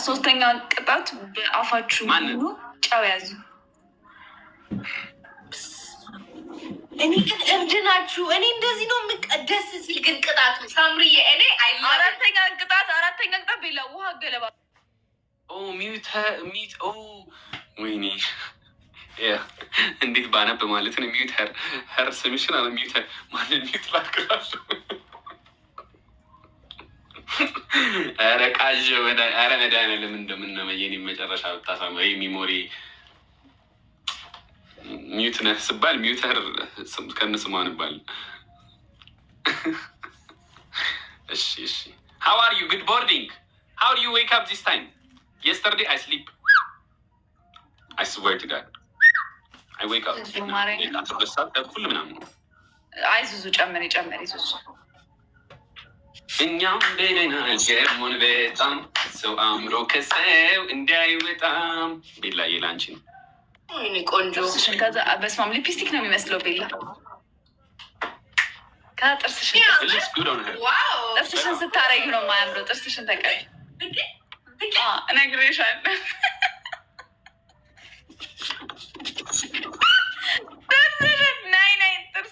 ሶስተኛ ቅጣት በአፋችሁ ሙሉ ጨው ያዙ። እኔ ግን እብድ ናችሁ። እኔ እንደዚህ ነው የምቀደስ ሲል ግን ቅጣቱ ሳምሪዬ እኔ አራተኛ ቅጣት ቤላ ውሃ ገለባ ሚት ወይኔ እንዴት ባነብ ማለት ነው። ሚዩት ሄር ስምሽን አለ ሚዩት ማለት ሚዩት ላክራሱ ኧረ ቃዥ ኧረ መድኃኒዓለም እንደምንመየን መጨረሻ ብታሳመ ሚሞሪ ሚዩት ነህ ስባል ሚዩተር ከነስማ ንባል። እሺ how are you? Good morning. How do you wake up this time? Yesterday I sleep. I swear to God. I wake up. ሁሉ ምናምን አይዙዙ ጨመሪ ዙዙ እኛው እንደገና ጀርሞን በጣም ሰው አእምሮ ከሰው እንዳይወጣም ቤላ የላንቺ ነው። ቆንጆ ከዛ በስማም ሊፕስቲክ ነው የሚመስለው ቤላ ከጥርስሽን ስታረጊ ነው የማያምረው። ጥርስሽን ተቀቢ እነግርሻለሁ።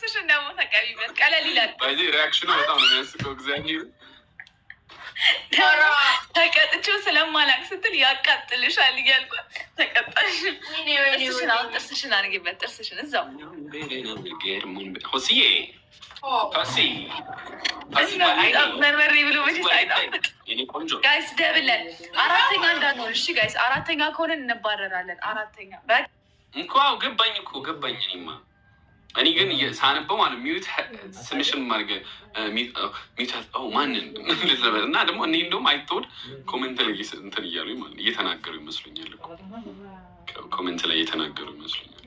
ጥርስሽን ደግሞ ተቀቢበት ቀለል ይላል። ሪያክሽኑ በጣም ነው የሚያስቀው። እግዚአብሔር ተቀጥቼው ስለማላቅ ስትል ያቃጥልሻል እያልኳት ተቀጣሽ። ጥርስሽን አድርጊበት። ጥርስሽን እዛው በርበሬ ብሎ መቼስ አይጣፍጥ። ጋይስ ደብለን አራተኛ እንዳንሆን እሺ ጋይስ። አራተኛ ከሆነን እንባረራለን። አራተኛ እንኳ ገባኝ እኔማ እኔ ግን ሳነበው ማለት ሚዩት ስምሽን ማድረግ ሚዩት ማንን እና ደግሞ እኔ እንደውም አይተውድ ኮሜንት ላይ እንትን እያሉ ማለት እየተናገሩ ይመስሉኛል። ኮሜንት ላይ እየተናገሩ ይመስሉኛል።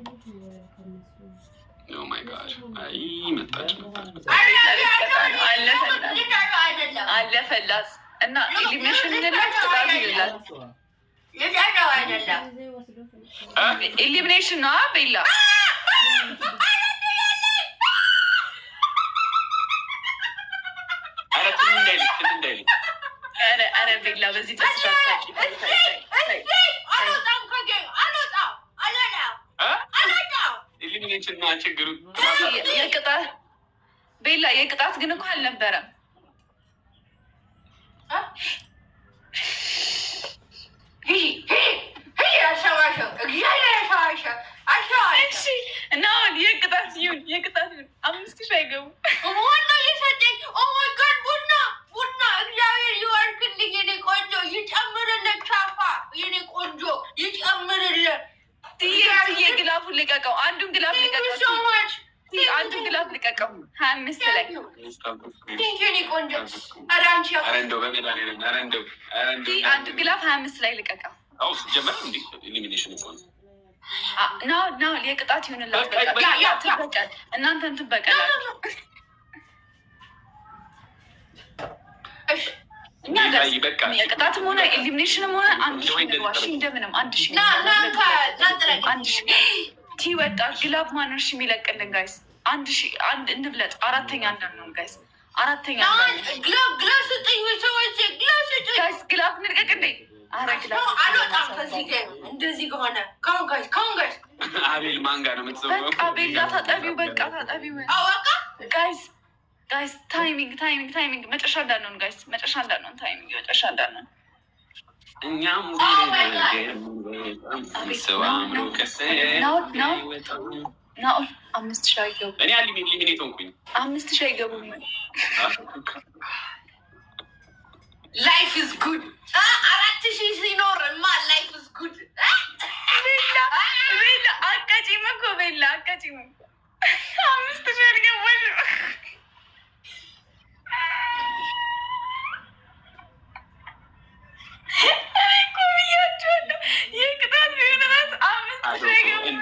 ኦ ማይ ጋድ አይ መጣች አለፈላስ እና ኢሊሚኔሽን እንላት ቅጣት ይላል። ኢሊሚኔሽን ነው ቤላ ኧረ ቤላ በዚህ ቤላ የቅጣት ግን እኮ አልነበረም። እና አሁን የቅጣት ይሁን 5,000 አይገቡም። ቡና እግዚአብሔር ይወርክልኝ የኔ ቆንጆ፣ ይጨምርልን። ቻፋ የኔ ቆንጆ ይጨምርልን። ግላፉን ልቀቀው። አንዱን ግላፍ ልቀቀው። 25 ላይ የኔ ቆንጆ አንዱ ግላፍ 25 ላይ ልቀቀው። ናው የቅጣት ይሁንላችሁ። እናንተን ትበቀላችሁ። እኛ የቅጣትም ሆነ ኤሊሚኔሽንም ሆነ 1,000 እንደምንም 1,000 ቲ ወጣ ግላብ ማነርሽ የሚለቅልን ጋይስ 1,000 እንብለጥ። አራተኛ እንዳንሆን ጋይስ። አራተኛ ግላብ ስጠኝ ሰዎች ጋይስ ግላብ ንልቀቅ እንዴ! አረ ግላብ አልወጣም ከዚህ ጋር እንደዚህ ከሆነ ካሁን ጋይስ አቤል ማንጋ ነው የምትሰማው። በቃ ቤላ ታጠቢው ጋይስ ታይሚንግ መጨረሻ እንዳንሆን ጋይስ፣ መጨረሻ እንዳንሆን እኛም ናኦል 5,000 አይገቡም። እኔ ሊሚኔት ሆንኩኝ። 5,000 አይገቡም። ላይፍ ኢዝ ጉድ 4,000 ሲኖርማ ላይፍ ኢዝ ጉድ። ቤላ አቃጪም እኮ 5,000 አልገባሽ። የቅጣት ቢሆን ራስ 5,000 አይገቡም።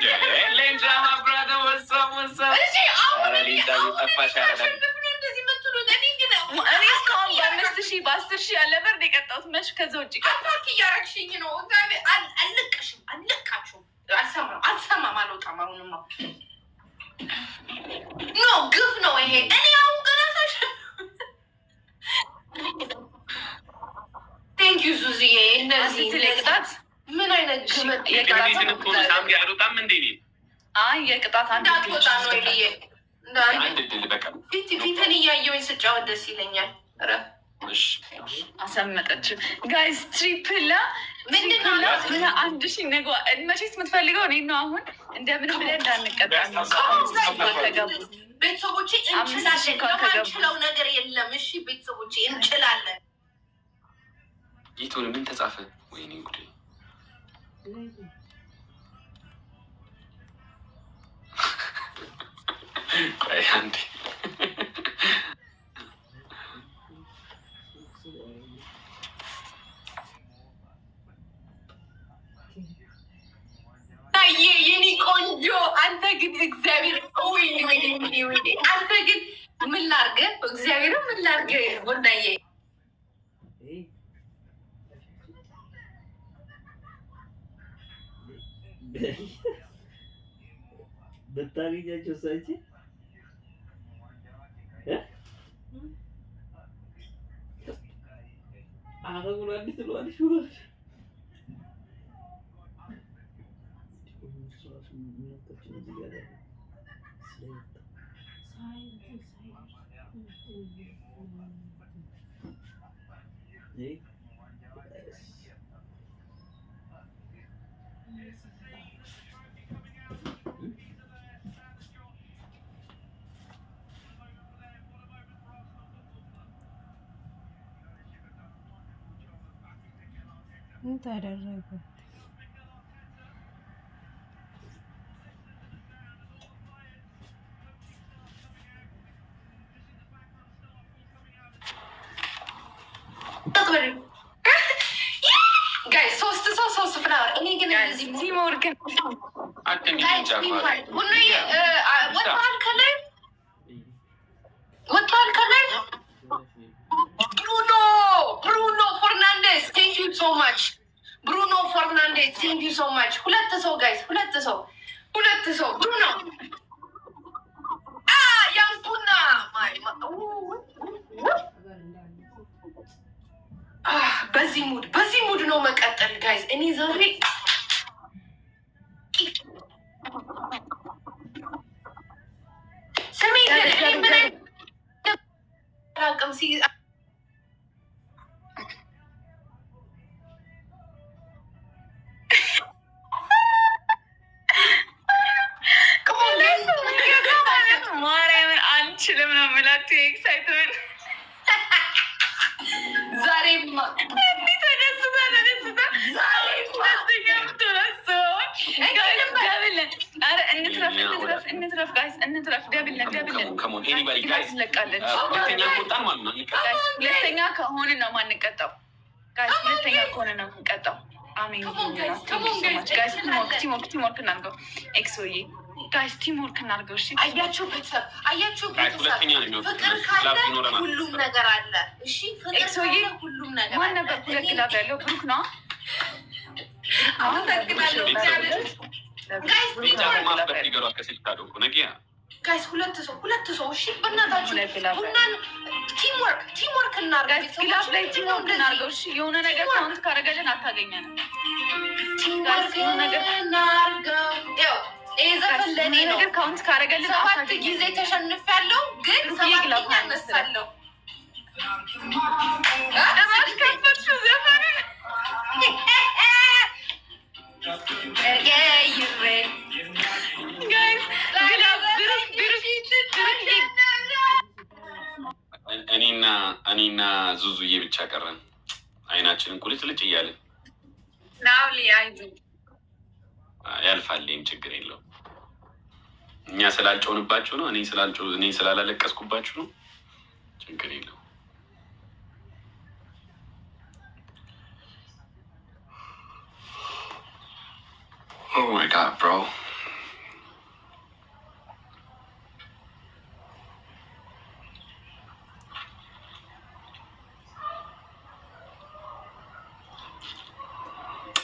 እኔ እስካሁን በ5,000 በ10,000 ያለ በርድ የቀጣሁት መች ከዛ ውጭ ቀጣት እያረግሽኝ ነው። አልለቃችሁም። አልሰማም አልወጣም። አሁንማ ኖ ግፍ ነው ይሄ። እኔ አሁን ገና ቴንክ ዩ ሱዝዬ እንደዚህ ቅጣት ምን አይነት ያሉጣም እንዴ? አይ የቅጣት እንዳትወጣ ነው ይልዬ ፊትን እያየሁኝ ስጫወት ደስ ይለኛል። አሰመጠችው ጋይስ ትሪፕላ ምንድን አንድ ሺ ነገ መቼስ የምትፈልገው እኔ ነው። አሁን እንደምን ብለን እንዳንቀጣ ቤተሰቦቼ እንችላለን። የማንችለው ነገር የለም። እሺ ቤተሰቦቼ እንችላለን። ይቱን ምን ተጻፈ? ወይኔ ጉዴ! ቆይ አንዴ የኔ ቆንጆ አንተ ግን እግዚአብሔር አንተ ግን ምን ላድርግ? እግዚአብሔር ምን ላድርግ? ቡናዬ ብታገኛቸው ሳይቼ አረጉን አዲስ ትለዋለች ብሏል። ምን ታደረገ? ጋይስ ሶስት ፍላወር እኔ ግን እንደዚህ ቲምወርክ ወጥቷል ከላይ ብሩኖ ፈርናንዴዝ ቴንክ ዩ ሶ ማች ብሩኖ ፈርናንዴዝ ቴንክ ዩ ሶ ማች። ሁለት ሰው ጋይስ ሁለት ሰው ብሩኖ ያምቡና በዚህ ሙድ ነው መቀጠል ጋይዝ። እኔ ዛሬ ስሜ አቅም ሲ ማርያምን አንችልም ነው የምላችሁ። ኤክሳይትመንት ዛሬ እንትረፍ ጋይስ እንትረፍ። ደብለን ሁለተኛ ከሆነ ነው ማንቀጣው ጋይስ። ሁለተኛ ከሆነ ነው የምንቀጣው። አሜን ቲምወርክ እናድርገው። ኤክሶዬ ጋይስ ቲምወርክ እናድርገው። እሺ አያችሁ ቤተሰብ ፍቅር ካለ ሁሉም ነገር አለ። እሺ ኤክሶዬ ሁሉም ነገር ማን ነበር? ሁለት ግላብ ያለው ብሩክ ነው። ጋይስ ሁለት ሰው እሺ፣ በእናታችሁ ቡናን ቲምወርክ እናድርግ። ግላብ ላይ ቲምወርክ እናድርገው። እሺ የሆነ ነገር ካውንት ካረገልን አታገኘንም። ነገር ካውንት ካረገልን 7 ጊዜ ተሸንፊያለሁ፣ ግን 7 ያነሳለሁ። እኔና ዙዙዬ ብቻ ቀረን። አይናችንን ቁልጭልጭ እያለን ያልፋል። ይህም ችግር የለውም። እኛ ስላልጮንባችሁ ነው። እኔ ስላላለቀስኩባችሁ ነው። ችግር የለውም። Oh my God, bro.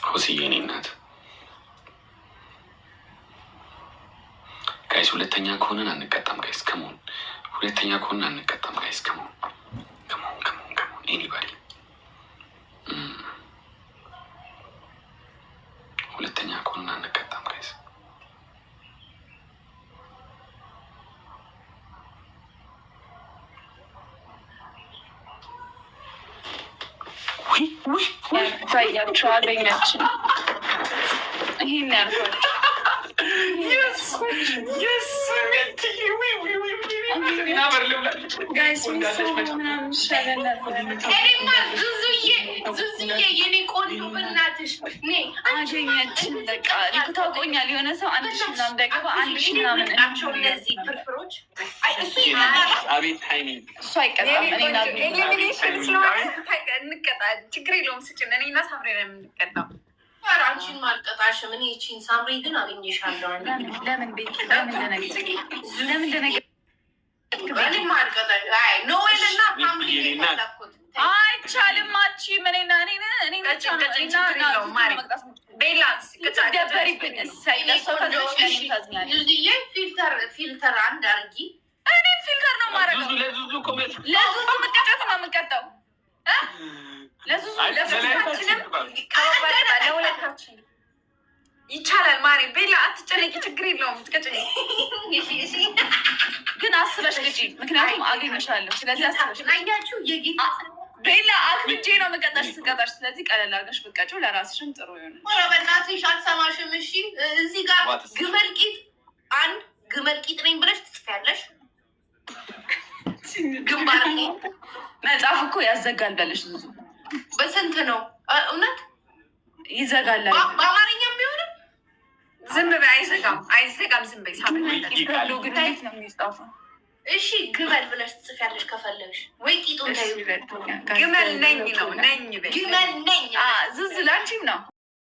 ሆስዬ እኔ እናት ጋይስ፣ ሁለተኛ ከሆነን አንቀጣም ጋይስ። ከመሆን ሁለተኛ ከሆነን አንቀጣም ጋይስ። ከመሆን ኤኒባዲ ታያቸው አገኛችን ይህን ያልኳቸው ዙዙዬ የኔ ቆንጆ በእናትሽ አገኘችን። በቃ ታውቆኛል። የሆነ ሰው አንድ ሺህ ምናምን እንዳይገባ አንድ ሺህ ምናምን ናቸው እነዚህ ፍርፍሮች። አቤት ታይሚንግ እሱ አይቀጣም። ኤሊሚኔሽን ስለሆነ እንቀጣ ችግር የለውም። ስጭን እኔና ሳምሬ ነው የምንቀጣው። አንቺን ማልቀጣሽም እኔ ይቺን ሳምሬ ግን አገኘሻለሁ። ለምን ቤት ለምን ደነገ አይቻልም። አቺ ምንና ፊልተር አንድ አርጊ። እኔም ፊልተር ነው ማረገው። ለዙዙ መቀጨት ነው የምንቀጣው። ለሁለታችን ይቻላል። ማሪ ቤላ አትጨነቂ፣ ችግር የለውም። ትቀጭኝ ግን አስበሽ ግጪ፣ ምክንያቱም አገኝሻለሁ። ስለዚህ አስበሽ አያችሁ የጌታ ቤላ አክብጄ ነው መቀጣሽ ስቀጣሽ። ስለዚህ ቀለል አድርገሽ ብትቀጪው ለራስሽም ጥሩ ይሆናል። ኧረ በእናትሽ አልሰማሽም። እሺ እዚህ ጋር ግመል ቂጥ ነኝ ብለሽ ትጽፊያለሽ። ግንባር መጽሐፍ እኮ ያዘጋል በለሽ ብዙ በስንት ነው እውነት ይዘጋል። በአማርኛም ቢሆንም ዝም በይ። አይዘጋም። ዝም በይ። ሳብሎ ግን እንዴት ነው የሚጻፈው? እሺ ግመል ብለሽ ትጽፊያለሽ ከፈለግሽ። ወይ ቂጡ ግመል ነኝ ነው ነኝ ግመል ነኝ ዙዙ ላንቺም ነው